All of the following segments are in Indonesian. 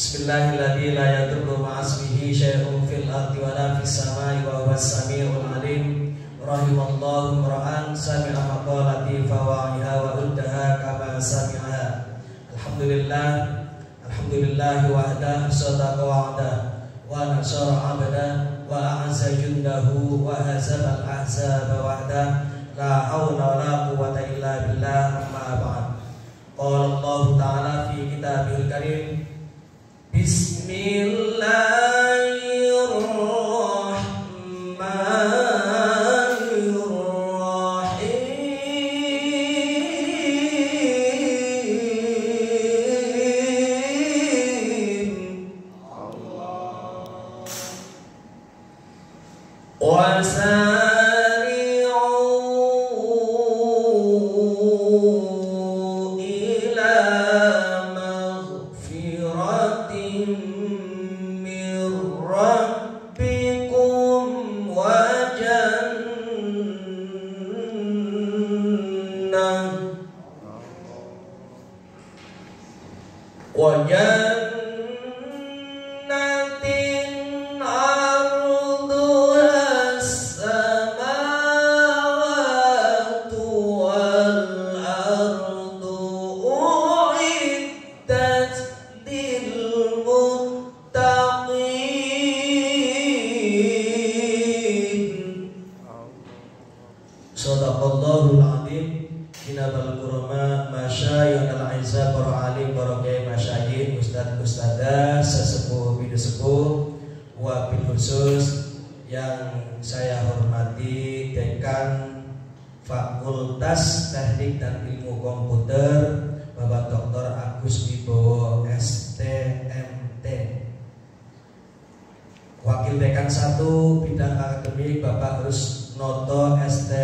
Bismillahirrahmanirrahim. La yadurru ma'asmihi syai'un fil ardi wa la fis samai wa huwas samiul alim. Rahimallahu imra'an sami'a maqalati fawa'iha wa uddaha kama sami'aha. Alhamdulillah wahda sadaqa wa'da wa nasara 'abda wa a'azza jundahu wa hazaba al-ahzaba wahda. La hawla wa la quwwata illa billah. Amma ba'd. Qala Allah ta'ala fi kitabihil karim. Bismillahirrahmanirrahim. Sadaqallahul adzim. Kinabal kurama masyayikh al-aizza para alim para kiai masyayikh ustadz ustadzah sesepuh bidu sepuh wabil khusus yang saya hormati Dekan Fakultas Teknik dan Ilmu Komputer Bapak Dr. Agus Wibowo STMT, Wakil Dekan 1 bidang akademik Bapak Rusnoto ST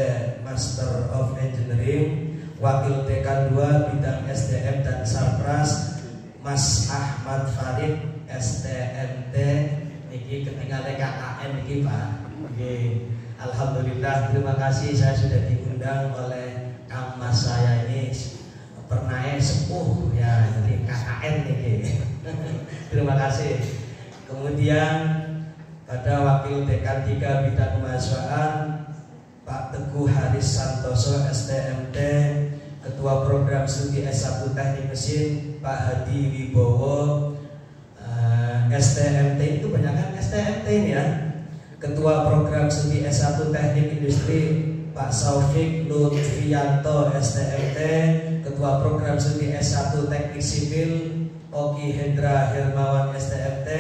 Master of Engineering, Wakil Dekan 2 bidang SDM dan Sarpras Mas Ahmad Farid STMT. Niki ketinggalan KKN niki Pak. Oke. Alhamdulillah, terima kasih saya sudah diundang oleh Mas saya ini pernah sepuh ya, jadi KKN niki. Terima kasih. Kemudian pada Wakil Dekan 3 bidang kemahasiswaan Pak Teguh Haris Santoso STMT, Ketua Program Studi S1 Teknik Mesin Pak Hadi Wibowo STMT. Itu banyak kan STMT ini ya. Ketua Program Studi S1 Teknik Industri Pak Saufik Lutfianto STMT, Ketua Program Studi S1 Teknik Sipil Oki Hendra Hermawan STMT,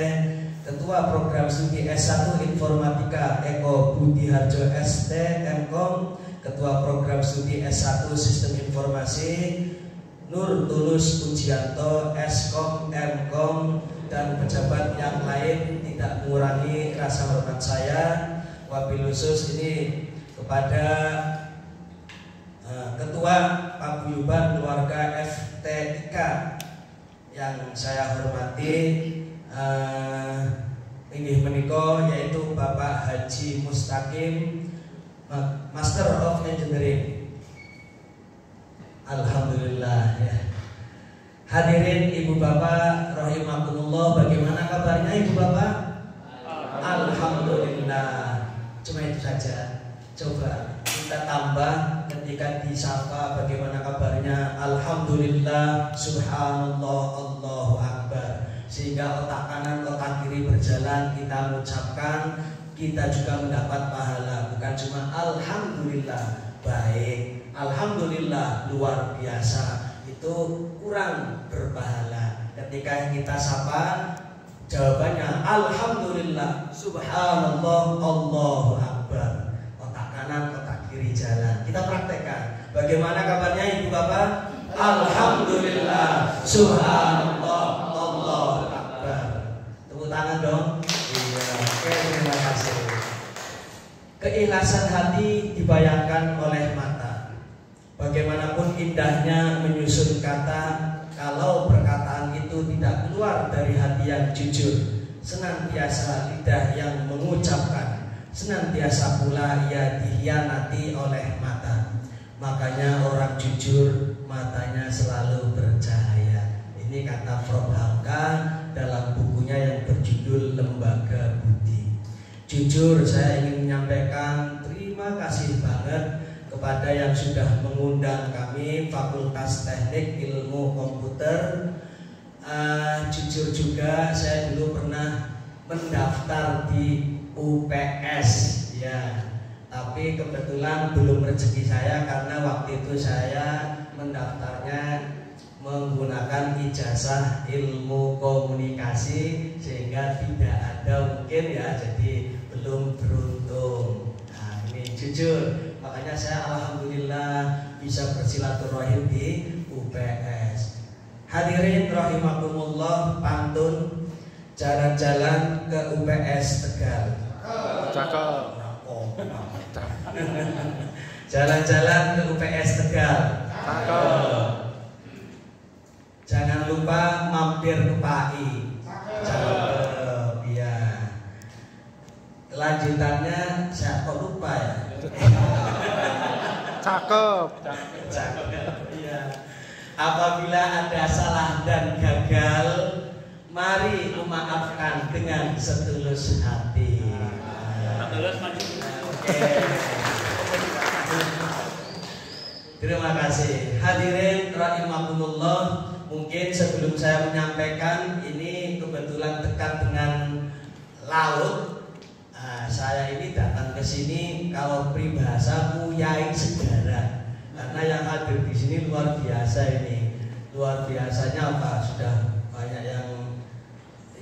Ketua Program Studi S1 Informatika Eko Budiharjo STMkom, Ketua Program Studi S1 Sistem Informasi Nur Tulus Pujianto Skom Mkom, dan pejabat yang lain tidak mengurangi rasa hormat saya. Wabil khusus ini kepada Ketua Paguyuban Keluarga FTIK yang saya hormati, inggih menika yaitu Bapak Haji Mustaqim Master of Engineering. Alhamdulillah ya. Hadirin ibu bapak rahimakumullah, bagaimana kabarnya ibu bapak? Alhamdulillah. Cuma itu saja. Coba kita tambah ketika disapa bagaimana kabarnya. Alhamdulillah, subhanallah, Allahu akbar. Sehingga otak kanan otak kiri berjalan, kita mengucapkan, kita juga mendapat pahala. Bukan cuma alhamdulillah baik, alhamdulillah luar biasa, itu kurang berpahala. Ketika kita sapa jawabannya alhamdulillah, subhanallah, Allahu akbar. Otak kanan otak kiri jalan. Kita praktekkan. Bagaimana kabarnya ibu bapak? Alhamdulillah, subhanallah, Allahu akbar. Tepuk tangan dong. Iya, oke, terima kasih. Keikhlasan hati dibayangkan oleh mata. Bagaimanapun indahnya menyusun kata, kalau perkataan itu tidak keluar dari hati yang jujur, senantiasa lidah yang mengucapkan, senantiasa pula ia dikhianati oleh mata. Makanya orang jujur matanya selalu bercahaya. Ini kata Prof. Hamka dalam Jujur saya ingin menyampaikan terima kasih banget kepada yang sudah mengundang kami Fakultas Teknik Ilmu Komputer. Jujur juga saya dulu pernah mendaftar di UPS ya, tapi kebetulan belum rezeki saya karena waktu itu saya mendaftarnya menggunakan ijazah ilmu komunikasi sehingga tidak ada mungkin ya, jadi belum beruntung. Nah ini jujur, makanya saya alhamdulillah bisa bersilaturahim di UPS. Hadirin rahimakumullah, pantun jalan-jalan ke UPS Tegal. Cakep. Jalan-jalan ke UPS Tegal. Cakep. Jangan lupa mampir ke PAI. Cakep, ya. Lanjutannya saya kok lupa ya. Cakep. Cakep, ya. Apabila ada salah dan gagal, mari memaafkan dengan setulus hati. Oke. Terima kasih. Hadirin rahimakumullah. Mungkin sebelum saya menyampaikan ini kebetulan dekat dengan laut. Saya ini datang ke sini kalau peribahasa Muyai Segara. Karena yang hadir di sini luar biasa ini. Luar biasanya apa? Sudah banyak yang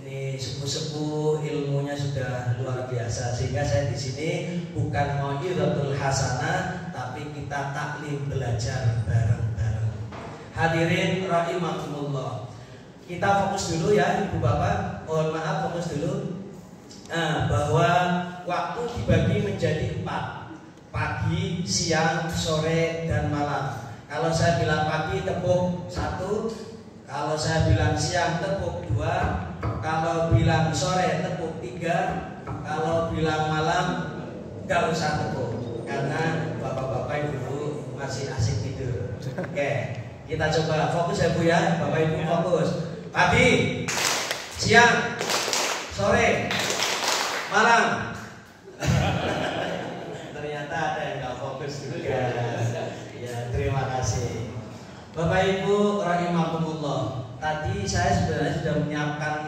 ini sepuh-sepuh, ilmunya sudah luar biasa. Sehingga saya di sini bukan mau'izatul hasanah, tapi kita taklim belajar bareng-bareng. Hadirin rahimakumullah. Kita fokus dulu ya Ibu Bapak. Mohon maaf, fokus dulu. Bahwa waktu dibagi menjadi 4. Pagi, siang, sore, dan malam. Kalau saya bilang pagi tepuk 1, kalau saya bilang siang tepuk 2, kalau bilang sore tepuk 3, kalau bilang malam gak usah tepuk karena bapak-bapak ibu masih asik tidur. Oke, kita coba fokus ya Bu ya, Bapak Ibu fokus. Pagi, siang, sore, malam. Ternyata ada yang gak fokus juga. Ya, terima kasih. Bapak Ibu rahimakumullah. Tadi saya sebenarnya sudah menyiapkan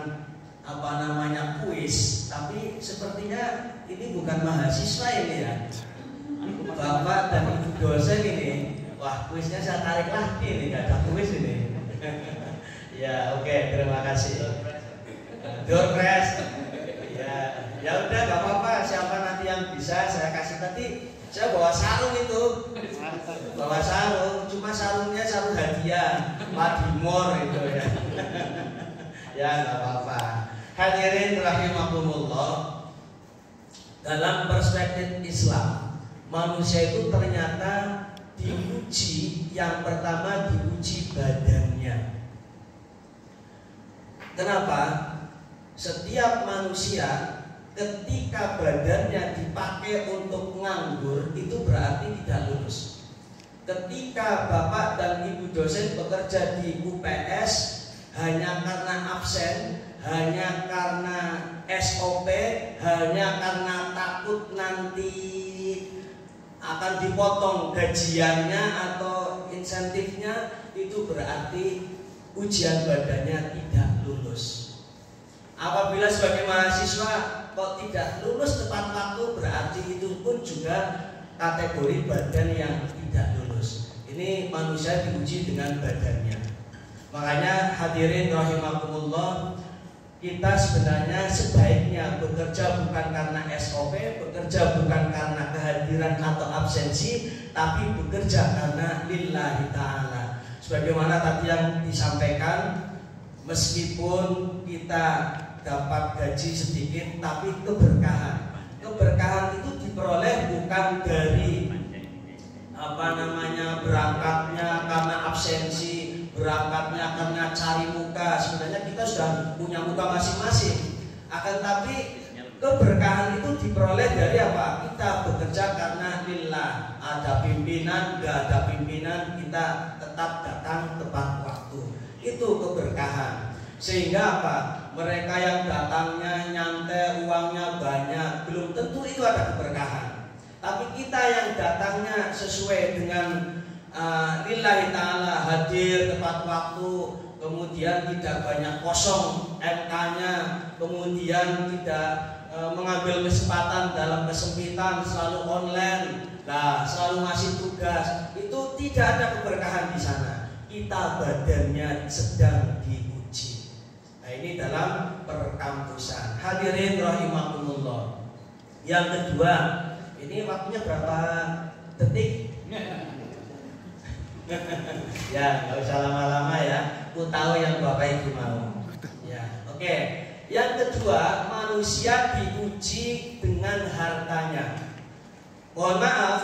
kuis, tapi sepertinya ini bukan mahasiswa ini ya. Bapak dan Ibu dosen ini. Wah, kuisnya saya tarik lagi nih, nggak ada kuis ini. Ya, oke, terima kasih. Door press. Ya udah, nggak apa-apa. Siapa nanti yang bisa saya kasih. Tadi saya bawa sarung itu, bawa sarung. Cuma sarungnya sarung hadiah, Padimor itu ya. Ya nggak apa-apa. Hadirin rahimakumullah. Dalam perspektif Islam, manusia itu ternyata diuji, yang pertama diuji badannya. Kenapa? Setiap manusia ketika badannya dipakai untuk nganggur itu berarti tidak lulus. Ketika Bapak dan Ibu dosen bekerja di UPS hanya karena absen, hanya karena SOP, hanya karena takut nanti akan dipotong gajiannya atau insentifnya, itu berarti ujian badannya tidak lulus. Apabila sebagai mahasiswa kok tidak lulus tepat waktu, berarti itu pun juga kategori badan yang tidak lulus. Ini manusia diuji dengan badannya. Makanya hadirin rahimakumullah, kita sebenarnya sebaiknya bekerja bukan karena SOP, bekerja bukan karena kehadiran atau absensi, tapi bekerja karena lillahi ta'ala. Sebagaimana tadi yang disampaikan, meskipun kita dapat gaji sedikit, tapi keberkahan. Keberkahan itu diperoleh bukan dari berangkatnya karena absensi, berangkatnya karena cari muka. Sebenarnya kita sudah punya muka masing-masing. Akan tapi keberkahan itu diperoleh dari apa? Kita bekerja karena lillah. Ada pimpinan, gak ada pimpinan, kita tetap datang tepat waktu. Itu keberkahan. Sehingga apa? mereka yang datangnya nyantai, uangnya banyak, belum tentu itu ada keberkahan. Tapi kita yang datangnya sesuai dengan lillahi ta'ala, hadir tepat waktu, kemudian tidak banyak kosong MK-nya, kemudian tidak mengambil kesempatan dalam kesempitan, selalu online, selalu ngasih tugas, itu tidak ada keberkahan di sana. Kita badannya sedang diuji. Nah, ini dalam perkampusan. Hadirin rahimakumullah. Yang kedua, ini waktunya berapa detik? Ya, nggak usah lama-lama ya. Aku tahu yang Bapak Ibu mau. Ya, oke. Yang kedua, manusia diuji dengan hartanya. Mohon maaf,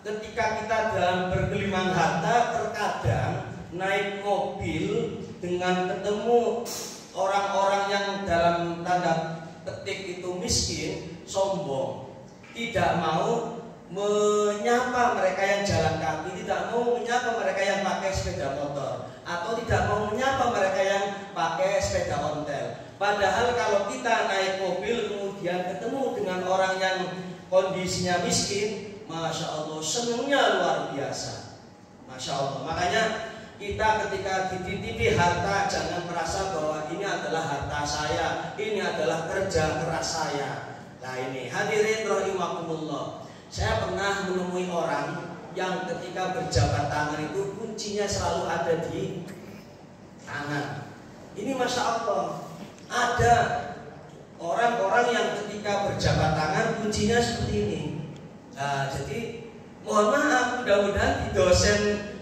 ketika kita dalam bergelimang harta, terkadang naik mobil dengan ketemu orang-orang yang dalam tanda petik itu miskin, sombong, tidak mau menyapa mereka yang jalan kaki, tidak mau menyapa mereka yang pakai sepeda motor, atau tidak mau menyapa mereka yang pakai sepeda ontel. Padahal kalau kita naik mobil kemudian ketemu dengan orang yang kondisinya miskin, Masya Allah, senangnya luar biasa. Masya Allah. Makanya kita ketika dititipi harta, jangan merasa bahwa ini adalah harta saya, ini adalah kerja keras saya. Nah ini, hadirin rahimakumullah. Saya pernah menemui orang yang ketika berjabat tangan itu kuncinya selalu ada di tangan. Ini Masya Allah, ada orang-orang yang ketika berjabat tangan kuncinya seperti ini. Nah, jadi mohon maaf, mudah-mudahan di dosen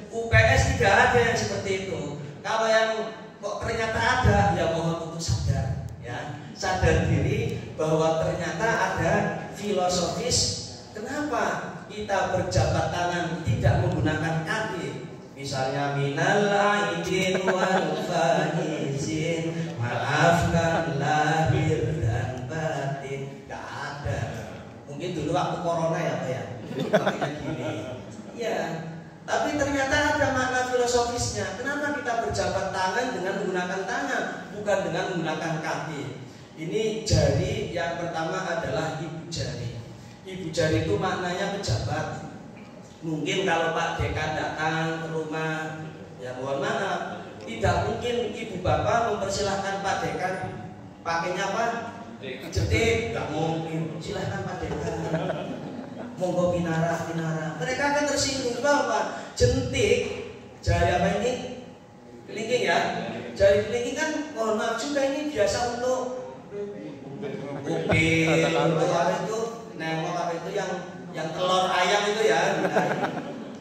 UPS tidak ada yang seperti itu. Kalau yang kok ternyata ada, ya mohon untuk sadar, ya, sadar diri bahwa ternyata ada filosofis. Kenapa kita berjabat tangan tidak menggunakan kaki? Misalnya minal aidin wal faizin, maafkan lahir dan batin. Gak ada. Mungkin dulu waktu corona ya Pak ya, pakainya gini. Iya. Tapi ternyata ada makna filosofisnya. Kenapa kita berjabat tangan dengan menggunakan tangan, bukan dengan menggunakan kaki? Ini jari yang pertama adalah ibu jari. Ibu jari itu maknanya pejabat. Mungkin kalau Pak Dekan datang ke rumah, ya mohon maaf, tidak mungkin ibu bapak mempersilahkan Pak Dekan pakainya apa? Jetik, nggak mungkin. Silahkan Pak Dekan. Monggo pinara. Mereka akan tersinggung. Apa? Jentik, jari apa ini? Kelingking ya. Jari kelingking kan mohon maaf juga ini biasa untuk kuping, untuk apa itu, nengok apa itu yang telur ayam itu ya.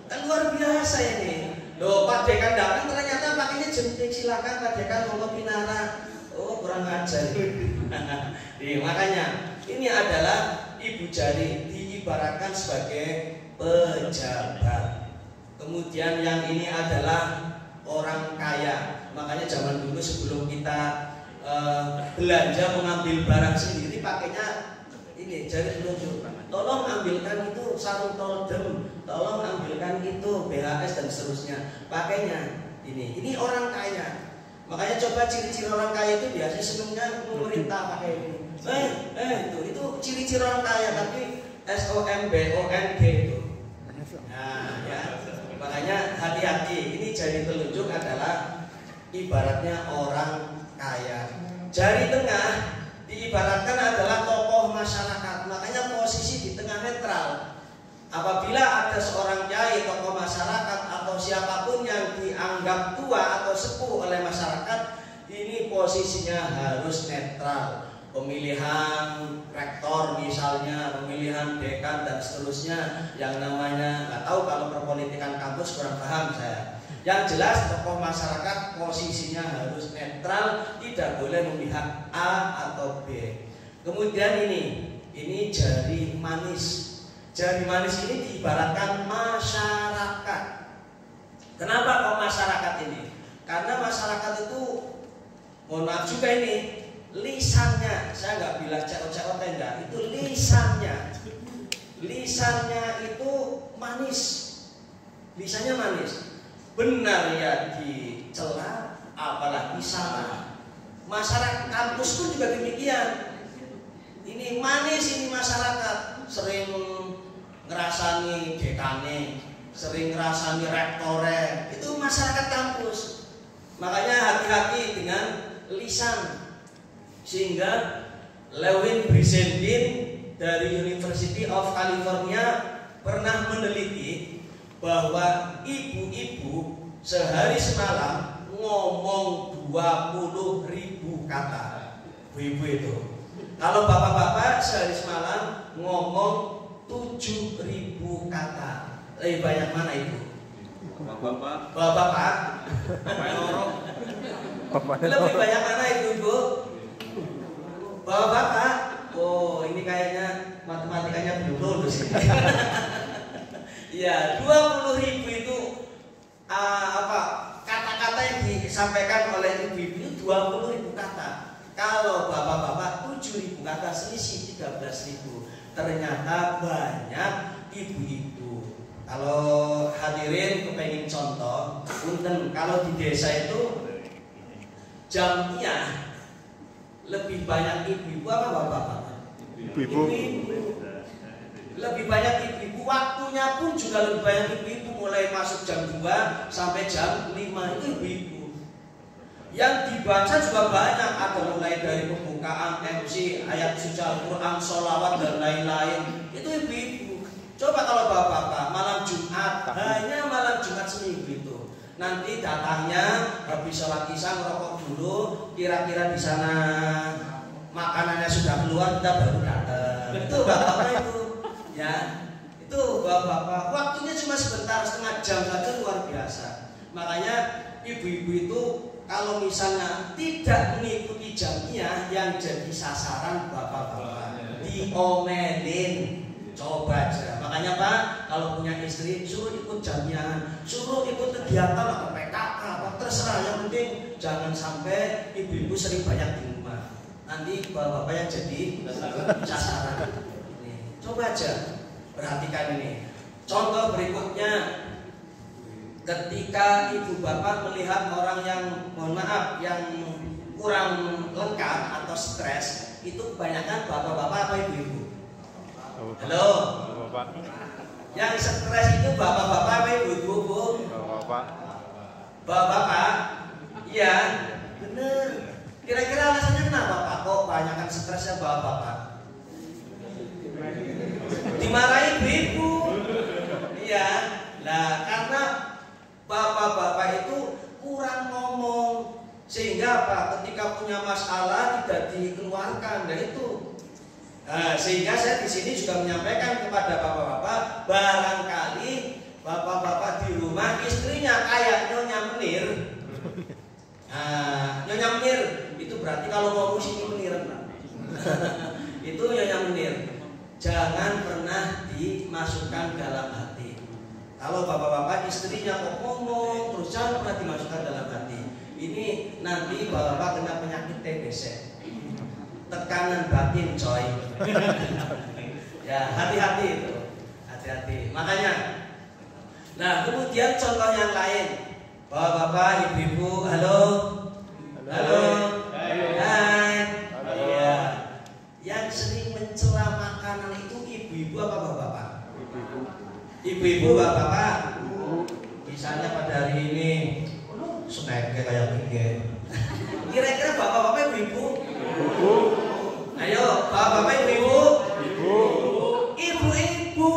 Kan luar biasa ini. Loh, Pak Dekan datang ternyata pakainya jentik. Silakan Pak Dekan monggo pinara. Oh, kurang ajar. Makanya ini adalah ibu jari, diibaratkan sebagai pejabat. Kemudian yang ini adalah orang kaya. Makanya zaman dulu sebelum kita belanja mengambil barang sendiri pakainya ini jari telunjuk. Tolong ambilkan itu sarung toldem, tolong ambilkan itu BHS dan seterusnya. Pakainya ini. Ini orang kaya. Makanya coba ciri-ciri orang kaya itu biasanya senangnya pemerintah pakai ini. Itu ciri-ciri orang kaya, tapi SOMBONG itu. Nah, ya. Makanya hati-hati. Ini jari telunjuk adalah ibaratnya orang kaya. Jari tengah diibaratkan adalah tokoh masyarakat. Makanya posisi di tengah netral. Apabila ada seorang kiai, tokoh masyarakat atau siapapun yang dianggap tua atau sepuh oleh masyarakat, ini posisinya harus netral. Pemilihan rektor misalnya, pemilihan dekan dan seterusnya, yang namanya nggak tahu kalau perpolitikan kampus kurang paham saya. Yang jelas tokoh masyarakat posisinya harus netral, tidak boleh memihak A atau B. Kemudian ini jari manis. Jari manis ini diibaratkan masyarakat. Kenapa kok masyarakat ini? Karena masyarakat itu, mohon maaf juga ini, lisannya, saya nggak bilang cekot-cekot enggak, itu lisannya itu manis, lisannya manis. Benar ya dicela, apalagi salah. Masyarakat kampus kampus pun juga demikian. Ini manis ini masyarakat, sering ngerasani dekane, sering ngerasani rektore, itu masyarakat kampus. Makanya hati-hati dengan lisan. Sehingga Lewin Brizendine dari University of California pernah meneliti bahwa ibu-ibu sehari semalam ngomong 20.000 kata. Ibu itu. Kalau bapak-bapak sehari semalam ngomong 7.000 kata. Lebih banyak mana itu? Bapak. Bapak. Lebih banyak mana itu, Bu? Bapak. Oh, ini kayaknya matematikanya belum lulus. Iya, 20.000 itu kata-kata yang disampaikan oleh ibu-ibu 20.000 kata. Kalau bapak-bapak 7.000 kata, selisih 13.000. Ternyata banyak ibu-ibu. Kalau hadirin kepengen contoh, punten kalau di desa itu jamiah lebih banyak ibu-ibu apa bapak-bapak? Ibu-ibu. Lebih banyak ibu-ibu, waktunya pun juga lebih banyak ibu-ibu, mulai masuk jam 2 sampai jam 5 itu ibu-ibu. Yang dibaca juga banyak, ada mulai dari pembukaan MC, ayat suci Al-Quran, sholawat dan lain-lain. Itu ibu-ibu. Coba kalau bapak-bapak malam Jumat, hanya malam Jumat seminggu itu. Nanti datangnya habis sholat isya ngerokok dulu, kira-kira di sana makanannya sudah keluar, kita baru datang. Itu bapak-bapak itu, ya. Itu bapak-bapak. Waktunya cuma sebentar, setengah jam saja, luar biasa. Makanya ibu-ibu itu kalau misalnya tidak mengikuti jamiah, yang jadi sasaran bapak-bapak diomelin. Coba aja. Makanya Pak, kalau punya istri suruh ikut jamiah, suruh ikut kegiatan atau PKK, apa terserah, yang penting jangan sampai ibu-ibu sering banyak di rumah. Nanti bapak-bapak yang jadi sasaran. Ini. Coba aja perhatikan ini. Contoh berikutnya, ketika ibu bapak melihat orang yang mohon maaf yang kurang lengkap atau stres, itu kebanyakan bapak-bapak apa ibu-ibu? Halo. Bapak. Yang stres itu bapak-bapak apa ibu-ibu? Bapak. Bapak. Iya, bener. Kira-kira alasannya kenapa Pak kok kebanyakan stresnya bapak-bapak? Dimarahi ibu-ibu. Iya. Nah, karena bapak-bapak itu kurang ngomong, sehingga apa? Ketika punya masalah tidak dikeluarkan, dan itu. Nah, sehingga saya di sini juga menyampaikan kepada bapak-bapak, barangkali bapak-bapak di rumah istrinya kayak Nyonya Menir. Nah, Nyonya Menir itu berarti kalau ngomong sini Menir, Pak. Itu Nyonya Menir. Jangan pernah dimasukkan dalam hati. Kalau bapak-bapak istrinya kok ngomong terus, jangan pernah dimasukkan dalam hati. Ini nanti bapak kena penyakit TBC. Tekanan batin coy. Ya hati-hati itu, hati-hati. Makanya, nah kemudian contoh yang lain, bapak-bapak, ibu-ibu, halo, halo, hai, ya. Yang sering mencela makanan itu ibu-ibu apa bapak-bapak? Ibu-ibu. Ibu-ibu, bapak-bapak. Misalnya pada hari ini snacknya kayak gini. Kira-kira bapak-bapak, ibu-ibu? Ibu. Ayo, bapak-bapak, ibu-ibu. Ibu. Ibu-ibu.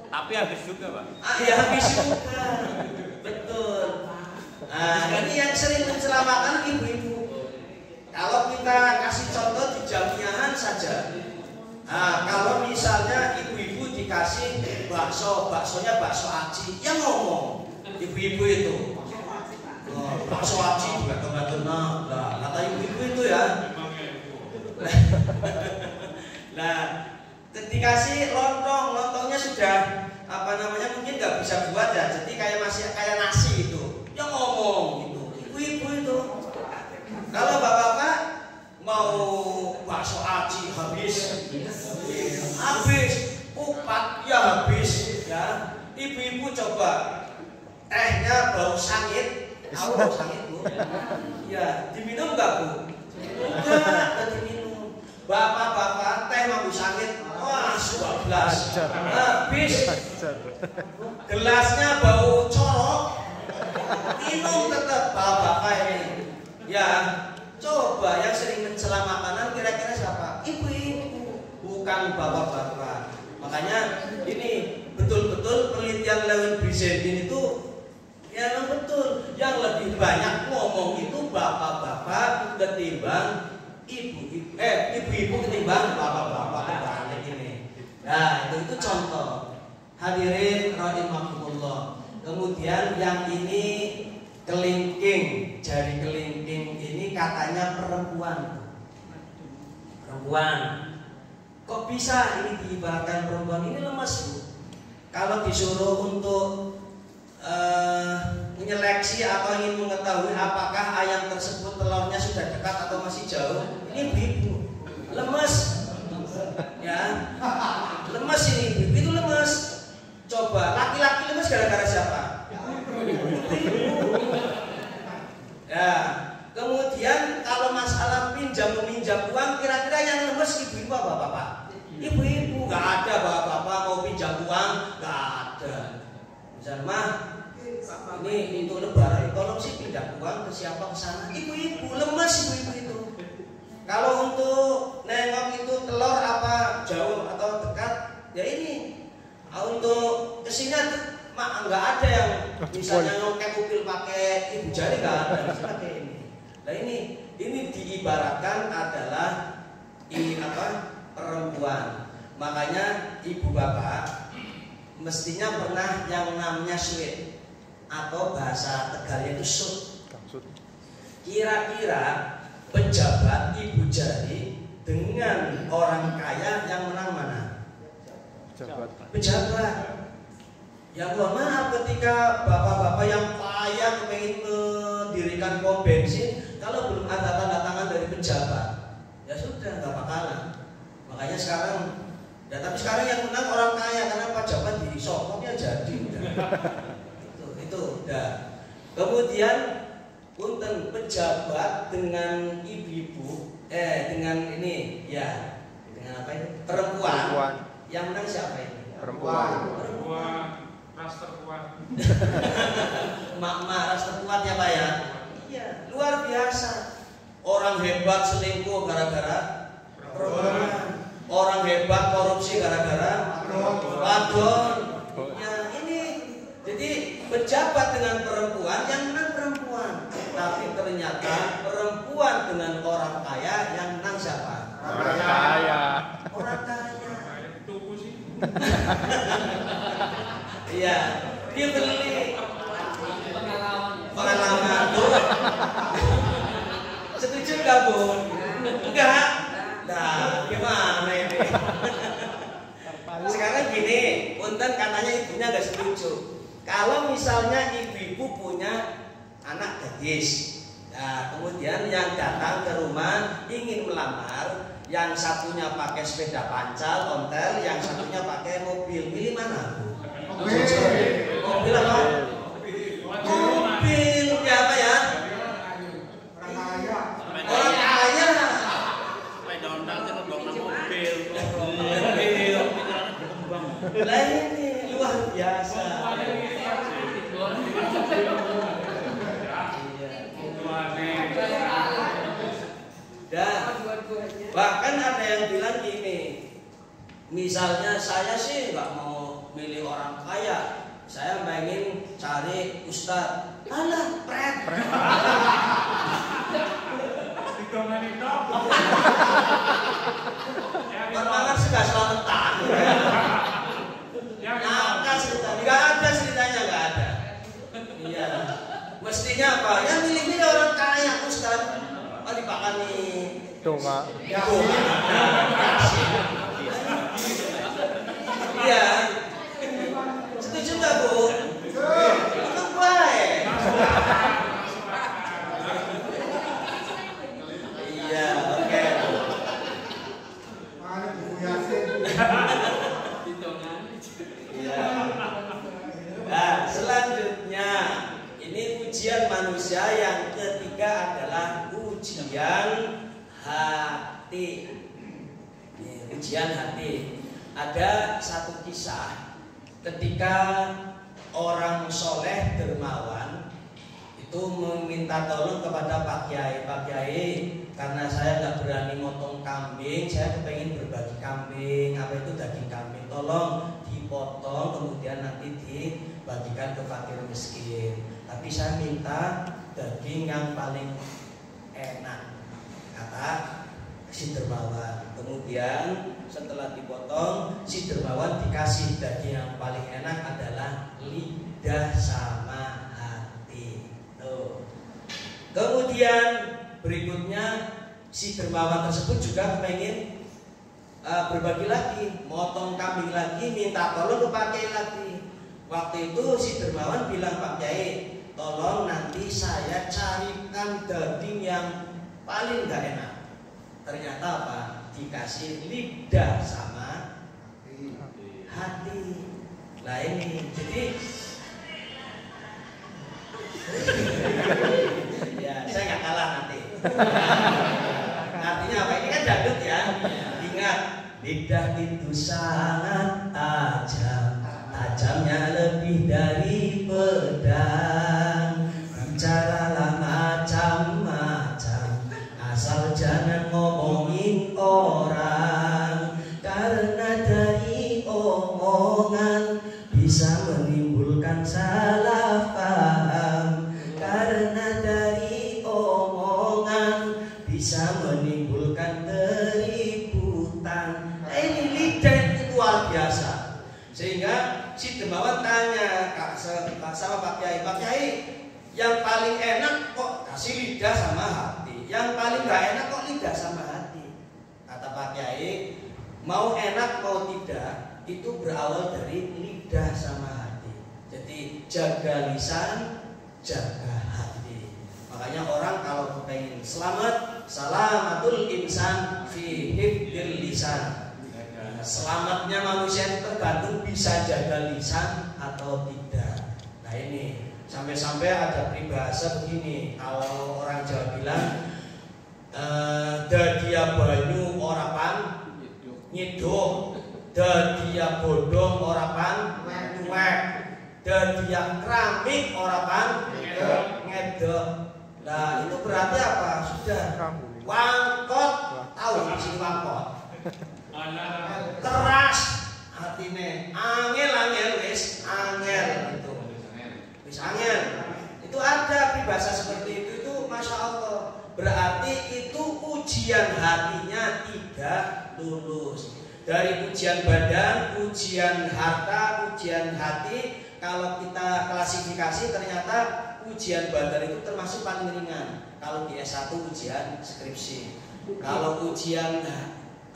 Tapi habis juga, Pak. Ya habis juga. Betul. Nah, ini yang sering mencela ibu-ibu. Kalau kita kasih contoh di jamiahan saja. Nah, kalau misalnya ibu-ibu dikasih bakso, baksonya bakso aci, yang ngomong ibu-ibu itu. Bakso aci juga tengah-tengah. Nah, kata ibu-ibu itu ya. Nah, ketika sih lontongnya sudah apa namanya mungkin nggak bisa buat ya, jadi kayak masih kayak nasi itu, yang ngomong gitu, ibu-ibu itu. Kalau bapak-bapak mau bakso aci habis, kupat ya habis ya. Ibu-ibu coba tehnya bau sangit, tahu bau sangit Bu? Ya, diminum nggak Bu? Enggak, tadi minum. Bapak-bapak teh mampu sangit, wah 12 habis. Gelasnya bau corok, minum tetap bapak-bapak ini. Ya, coba yang sering mencela makanan kira-kira siapa? Ibu-ibu, bukan bapak-bapak. Makanya ini betul-betul penelitian Lewin Briseddin itu ya memang betul. Yang lebih banyak ngomong itu bapak-bapak ketimbang ibu-ibu ketimbang bapak-bapak kebalik ini. Nah itu contoh. Hadirin rahimakumullah. Kemudian yang ini kelingking, jari kelingking ini katanya perempuan. Kok bisa ini diibaratkan perempuan? Ini lemas Bu. Kalau disuruh untuk menyeleksi atau ingin mengetahui apakah ayam tersebut telurnya sudah dekat atau masih jauh, ini ibu lemas, ya lemas ini, ibu itu lemas. Coba laki-laki lemas gara-gara siapa? Ya, kemudian kalau masalah pinjam meminjam uang, kira-kira yang lemas ibu-ibu apa bapak? Ibu-ibu, nggak ada bapak-bapak mau pinjam uang, nggak ada. Misalnya ini untuk lebaran, tolong sih pinjam uang ke siapa ke sana. Ibu-ibu lemas ibu-ibu itu. Kalau untuk nengok itu telur apa jauh atau dekat, ya ini. Untuk kesini nggak ada yang misalnya nyongkel mobil pakai ibu jari, nggak ada. Pakai ini. Nah ini diibaratkan adalah perempuan. Makanya ibu bapak mestinya pernah yang namanya sweet atau bahasa Tegalnya itu sut. Kira-kira pejabat ibu jari dengan orang kaya yang menang mana? Pejabat. Ya mohon maaf ketika bapak-bapak yang kaya ingin mendirikan pom bensin, kalau belum ada tanda tangan dari pejabat, ya sudah nggak bakalan. Makanya sekarang, ya tapi sekarang yang menang orang kaya karena pejabat di sokoknya jadi udah. itu udah. Kemudian punten pejabat dengan ibu-ibu, dengan ini ya dengan apa ini perempuan. Yang menang siapa ini? Perempuan. Ras terkuat. Mak ras terkuat ya Pak ya. Iya, luar biasa. Orang hebat selingkuh gara-gara perempuan. Orang hebat korupsi gara-gara wadon. Ya ini, jadi pejabat dengan perempuan yang menang perempuan. Tapi ternyata perempuan dengan orang kaya yang menang siapa? Orang kaya. Orang kaya. Tunggu sih. Iya, dia beli pengalaman tuh. Setuju nggak Bu? Enggak. Nah, gimana ini? Sekarang gini, punten katanya ibunya nggak setuju. Kalau misalnya ibu-ibu punya anak gadis, nah kemudian yang datang ke rumah ingin melamar, yang satunya pakai sepeda pancal, ontel, yang satunya pakai mobil, pilih mana? Mobil apa? Mobil, ya apa ya? Orang kaya. Lah ini luar biasa. Dan bahkan ada yang bilang gini, misalnya saya sih nggak mau milih orang kaya, saya pengen cari ustad. Alah, pret. Permangan sudah selamatan. Nggak ceritanya, nggak ada ceritanya, nggak ada. Iya, mestinya apa? Ya milih-milih orang kaya ustad. Oh dipakani. Tunga. Iya. Setuju nggak Bu? Itu baik. Iya, oke. Iya. Nah, selanjutnya ini pujian manusia. manusia yang ketiga adalah ujian hati. Ujian hati. Ada satu kisah ketika orang soleh dermawan itu meminta tolong kepada Pak Kiai. Pak Kiai, karena saya nggak berani motong kambing, saya kepengen berbagi kambing. Apa itu daging kambing? Tolong dipotong, kemudian nanti dibagikan ke fakir miskin. Tapi saya minta daging yang paling enak, kata si dermawan. Kemudian setelah dipotong, si dermawan dikasih daging yang paling enak adalah lidah sama hati. Tuh. Kemudian berikutnya si dermawan tersebut juga pengen berbagi lagi, motong kambing lagi, minta tolong ke Pak Kiai lagi. Waktu itu si dermawan bilang, Pak Kiai, tolong nanti saya carikan daging yang paling gak enak. Ternyata apa? Dikasih lidah sama hati. Nah ini, jadi ya saya nggak kalah nanti. Artinya apa? Ini kan dangdut ya. Ingat, lidah itu sangat tajam, tajamnya lebih dari pedang. Bicaralah macam-macam, asal jangan ngomongin orang, karena dari omongan bisa menimbulkan salah paham. Karena dari omongan bisa menimbulkan keributan. Nah, ini lidah itu luar biasa. Sehingga si dermawan tanya sama Pak Kiai, Pak Kiai, yang paling enak kok kasih lidah sama hati, yang paling gak enak kok lidah sama hati. Kata Pak Kiai, mau enak mau tidak itu berawal dari lidah sama hati. Jadi jaga lisan, jaga hati. Makanya orang kalau kepengen selamat, salamatul insan fi hifdil lisan. Selamatnya manusia itu tergantung bisa jaga lisan atau tidak. Nah ini sampai-sampai ada peribahasa begini, kalau orang Jawa bilang dadia banyu ora pan nyedok, dadia bodong ora pan nuwek, dadia keramik ora pan ngedok. Nah itu berarti apa? Sudah wangkot, tahu di sini wangkot. Keras hatine, angel wis angel itu. Wis angel. Itu ada peribahasa seperti itu Masya Allah. Berarti itu ujian hatinya tidak lulus. Dari ujian badan, ujian harta, ujian hati, kalau kita klasifikasi ternyata ujian badan itu termasuk paling ringan. Kalau di S1 ujian skripsi. Kalau ujian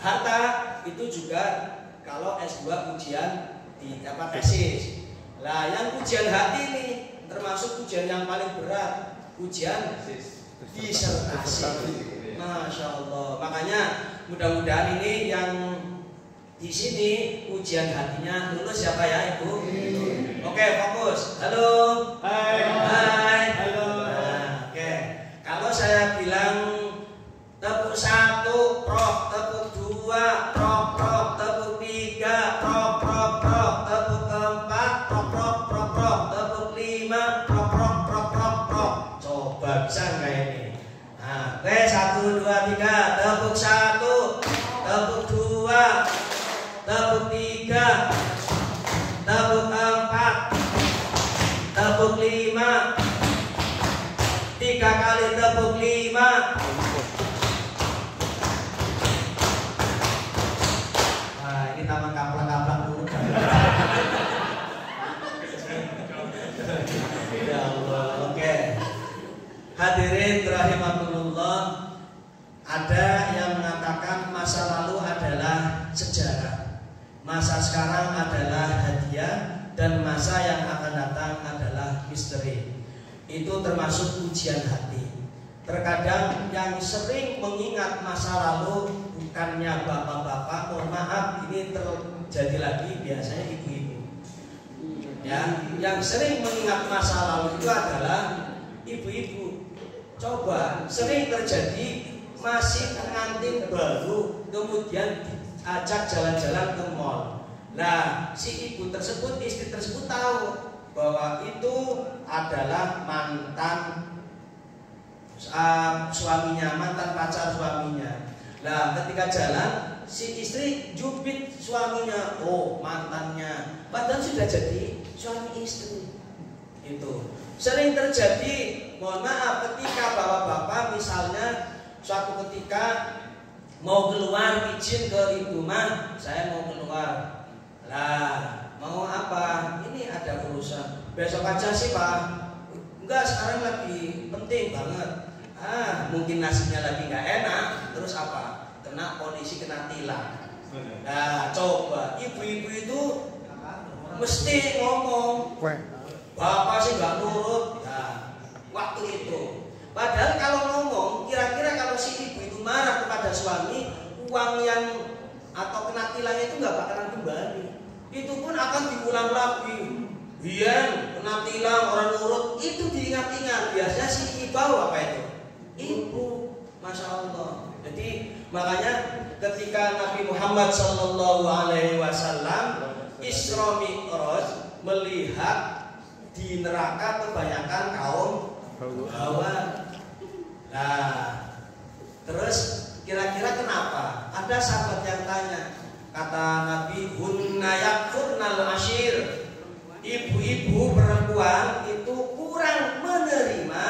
harta itu juga kalau S2 ujian di tesis. Lah yang ujian hati ini termasuk ujian yang paling berat, ujian disertasi. Masya Allah. Makanya mudah-mudahan ini yang di sini ujian hatinya lulus siapa ya Ibu? Oke, fokus. Halo. Hai. Halo. Nah, oke. Kalau saya bilang tepuk 1 prok, tepuk 2 prok, tepuk 3 prok, tepuk 4 prok, tepuk 5 prok. Coba bisa nggak ini? Nah, oke, 1, 2, 3, tepuk 1, tepuk 2, tepuk 3, tepuk 4, tepuk 5, 3 kali tepuk 5. Nah, ini taman kaplak-kaplak dulu. Ya Allah, oke. Hadirin rahimakumullah, ada yang mengatakan masa lalu adalah sejarah, masa sekarang adalah hadiah, dan masa yang akan datang adalah misteri. Itu termasuk ujian hati. Terkadang yang sering mengingat masa lalu bukannya bapak-bapak, mohon maaf ini terjadi lagi biasanya ibu-ibu. Ya, yang sering mengingat masa lalu itu adalah ibu-ibu, coba sering terjadi masih pengantin baru kemudian diajak jalan-jalan ke mall. Nah, si ibu tersebut, istri tersebut tahu bahwa itu adalah mantan suaminya, mantan pacar suaminya. Nah, ketika jalan, si istri jubit suaminya, oh mantannya, padahal sudah jadi suami istri. Itu sering terjadi. Mohon maaf, ketika bapak-bapak misalnya suatu ketika mau keluar, izin ke ibu, mah saya mau keluar. Lah, mau apa? Ini ada urusan. Besok aja sih pak. Enggak, sekarang lagi penting banget. Mungkin nasinya lagi nggak enak, terus apa? Kena polisi, kena tilang. Nah, coba ibu-ibu itu mesti ngomong, bapak sih nggak nurut. Nah, waktu itu, padahal kalau ngomong, kira-kira kalau si ibu itu marah kepada suami, uang yang atau kena tilang itu nggak bakalan kembali. Itu pun akan diulang lagi. Biar kena tilang orang nurut, itu diingat-ingat. Biasanya si ibu apa itu? Ibu, masya Allah. Jadi makanya ketika Nabi Muhammad SAW Isra Mi'raj melihat di neraka kebanyakan kaum Hawa. Nah, terus kira-kira kenapa? Ada sahabat yang tanya, kata Nabi, hunna yakfurnal ashir. Ibu-ibu perempuan itu kurang menerima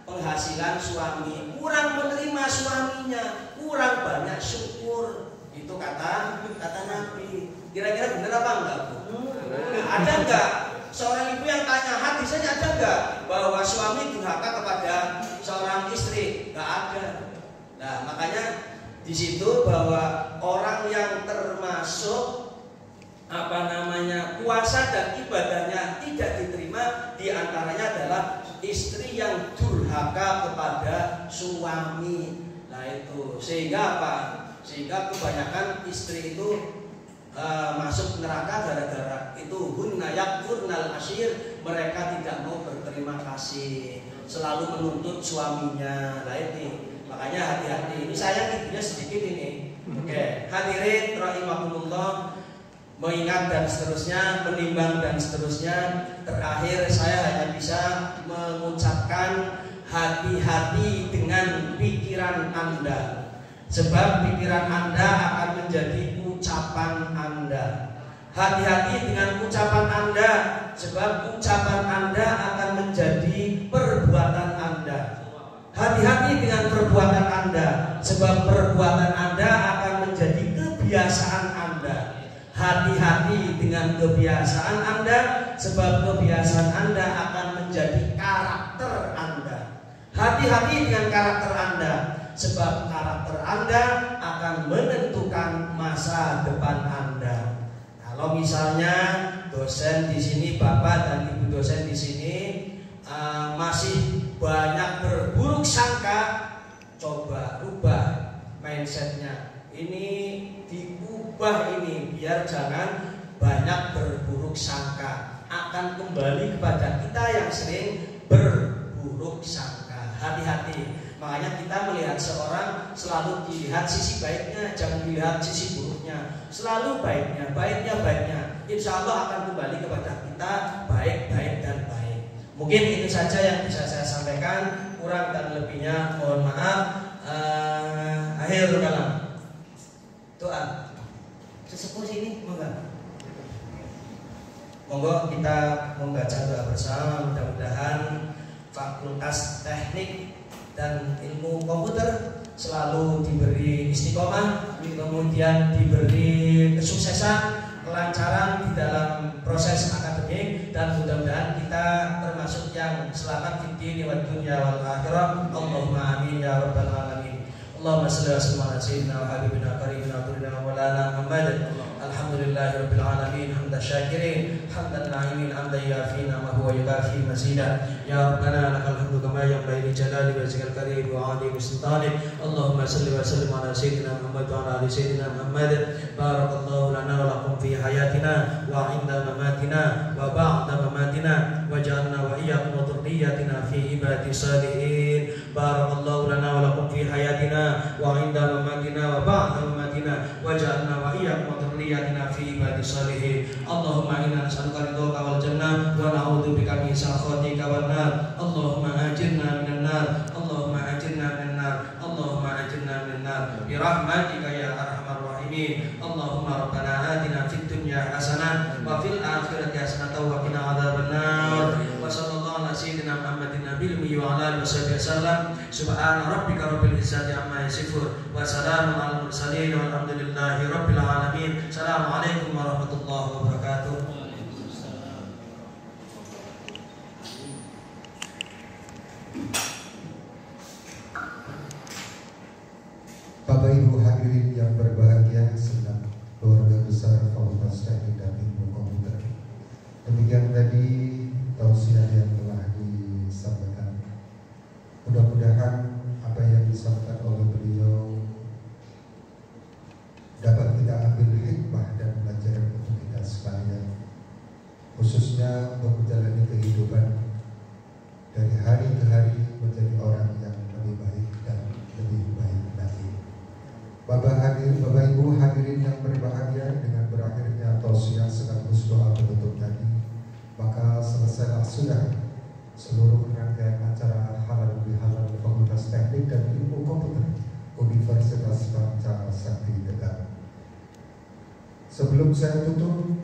penghasilan suami, kurang menerima suaminya, kurang banyak syukur. Itu kata Nabi. Kira-kira benar apa enggak, Bu? Ada enggak seorang ibu yang tanya, hadisnya ada enggak bahwa suami durhaka kepada seorang istri? Enggak ada. Nah, makanya di situ bahwa orang yang termasuk puasa dan ibadahnya tidak diterima, diantaranya adalah istri yang durhaka kepada suami. Nah itu sehingga apa? Sehingga kebanyakan istri itu masuk neraka gara-gara itu hunna yakfurnal ashir. Mereka tidak mau berterima kasih, selalu menuntut suaminya. Nah ini makanya hati-hati. Ini saya ibunya sedikit ini. Oke, hadirin rahimakumullah, mengingat dan seterusnya, menimbang dan seterusnya. Terakhir saya hanya bisa mengucapkan hati-hati dengan pikiran Anda, sebab pikiran Anda akan menjadi ucapan Anda. Hati-hati dengan ucapan Anda, sebab ucapan Anda akan menjadi perbuatan Anda. Hati-hati dengan perbuatan Anda, sebab perbuatan Anda akan menjadi kebiasaan Anda. Hati-hati dengan kebiasaan Anda, sebab kebiasaan Anda akan menjadi karakter Anda. Hati-hati dengan karakter Anda, sebab karakter Anda akan menentukan masa depan Anda. Kalau misalnya dosen di sini, Bapak dan Ibu dosen di sini masih banyak berburuk sangka, coba rubah mindsetnya. Ini diubah ini biar jangan banyak berburuk sangka, akan kembali kepada kita yang sering berburuk sangka. Hati-hati. Makanya kita melihat seorang selalu dilihat sisi baiknya, jangan dilihat sisi buruknya. Selalu baiknya, baiknya. Insya Allah akan kembali kepada kita baik dan baik. Mungkin itu saja yang bisa saya sampaikan. Kurang dan lebihnya mohon maaf. Akhirul kalam. Doa. Sesepuh sini, monggo kita membaca doa bersama. Mudah-mudahan Fakultas Teknik dan Ilmu Komputer selalu diberi istiqomah, kemudian diberi kesuksesan, kelancaran di dalam proses akademik, dan mudah-mudahan kita termasuk yang selamat di dunia wa dunya wal akhirah. Allahumma amin ya rabbal alamin. Allahumma shalli ala sayyidina wa habibina qaribina wa maulana Muhammad. Alhamdulillahirabbil alamin hamdan syakirin hamdan na'imin hamdan yafina ma huwa yukafi mazida. Ya Rabbana lakal hamdu kama yanbaghi li jalali wajhikal karim wa 'azimi sultanik. Allahumma salli wa sallim ala sayyidina Muhammad wa ala ali sayyidina Muhammad. Barakallahu lana wa lakum fi hayatina wa 'inda mamatina wa ba'da mamatina waj'alna wa iyyakum wa dhurriyyatina fi ibadi salihin. Barakallahu lana wa lakum fi hayatina wa 'inda mamatina wa ba'da mamatina waj'alna wa iyyakum wa dhurriyyatina fi ibadi salihin. Allahumma inna nas'aluka ridhaka wal jannah wa na'udzubika min sakhatika wan nar. Allahumma ajirna minan nar. Allahumma ajirna minan nar. Allahumma ajirna minan nar bi rahmatika ya arhamar rahimin. Allahumma rabbana atina fid dunya hasanah wa fil akhirati hasanah wa qina adzabannar. Wa sallallahu ala sayyidina Muhammadin nabiyil ummi wa ala alihi wasallam. Subhana rabbika rabbil izzati amma yasifun wa salamun alal mursalin walhamdulillahi rabbil alamin. Assalamualaikum warahmatullahi wabarakatuh. Bapak Ibu hadirin yang berbahagia, senang keluarga besar Fakultas Teknik dan Ilmu Komputer. Demikian tadi tausiah yang telah disampaikan. Mudah-mudahan apa yang disampaikan oleh beliau dapat kita ambil hikmah dan pelajaran untuk kita sekalian, khususnya untuk menjalani kehidupan dari hari ke hari menjadi orang yang lebih baik dan lebih baik lagi. Bapak Ibu hadirin yang berbahagia, dengan berakhirnya tausiah sekaligus doa penutup tadi, maka selesailah sudah seluruh rangkaian acara halal bihalal Fakultas Teknik dan Ilmu Komputer Universitas Bangsa Sakti Tegal. Sebelum saya tutup,